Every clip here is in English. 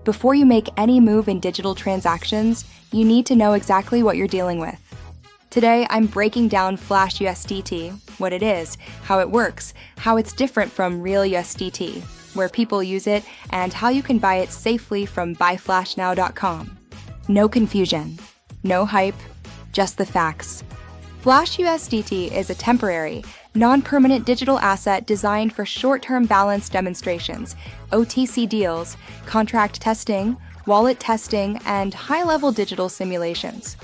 Before you make any move in digital transactions, you need to know exactly what you're dealing with. Today, I'm breaking down Flash USDT, what it is, how it works, how it's different from Real USDT, where people use it, and how you can buy it safely from buyflashnow.com. No confusion, no hype, just the facts. Flash USDT is a temporary, non-permanent digital asset designed for short-term balance demonstrations, OTC deals, contract testing, wallet testing, and high-level digital simulations.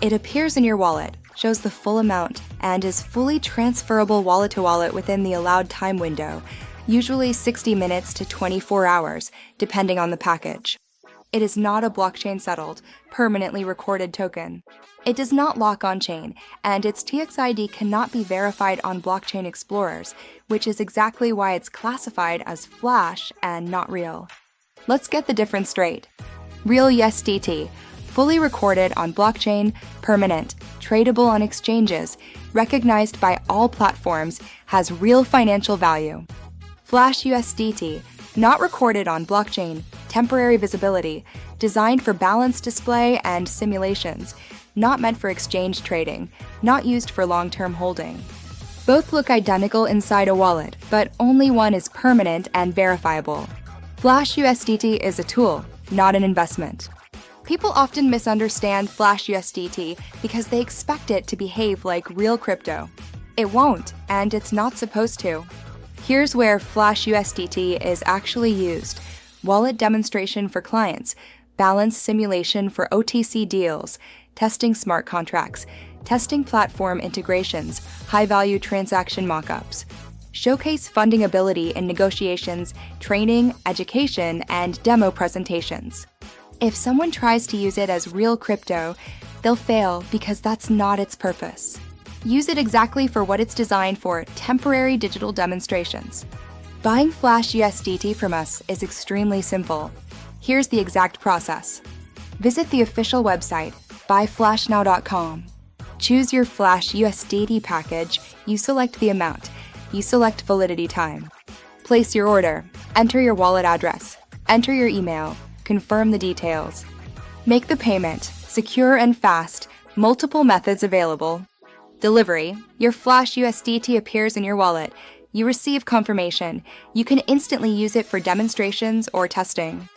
It appears in your wallet, shows the full amount, and is fully transferable wallet to wallet within the allowed time window, usually 60 minutes to 24 hours, depending on the package. It is not a blockchain-settled, permanently recorded token. It does not lock on-chain, and its TXID cannot be verified on blockchain explorers, which is exactly why it's classified as Flash and not real. Let's get the difference straight. Real USDT, fully recorded on blockchain, permanent, tradable on exchanges, recognized by all platforms, has real financial value. Flash USDT, not recorded on blockchain, temporary visibility, designed for balance display and simulations, not meant for exchange trading, not used for long-term holding. Both look identical inside a wallet, but only one is permanent and verifiable. Flash USDT is a tool, not an investment. People often misunderstand Flash USDT because they expect it to behave like real crypto. It won't, and it's not supposed to. Here's where Flash USDT is actually used: wallet demonstration for clients, balance simulation for OTC deals, testing smart contracts, testing platform integrations, high-value transaction mockups, showcase funding ability in negotiations, training, education, and demo presentations. If someone tries to use it as real crypto, they'll fail because that's not its purpose. Use it exactly for what it's designed for: temporary digital demonstrations. Buying Flash USDT from us is extremely simple. Here's the exact process. Visit the official website, buyflashnow.com. Choose your Flash USDT package, you select the amount, you select validity time. Place your order, enter your wallet address, enter your email, confirm the details. Make the payment, secure and fast, multiple methods available. Delivery, your Flash USDT appears in your wallet. You receive confirmation. You can instantly use it for demonstrations or testing.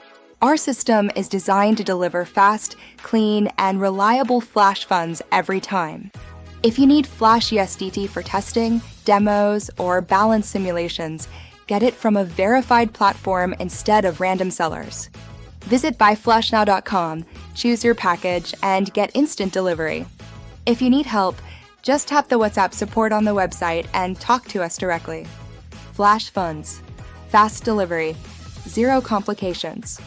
Our system is designed to deliver fast, clean, and reliable Flash funds every time. If you need Flash USDT for testing, demos, or balance simulations, get it from a verified platform instead of random sellers. Visit buyflashnow.com, choose your package, and get instant delivery. If you need help, just tap the WhatsApp support on the website and talk to us directly. Flash funds, fast delivery, zero complications.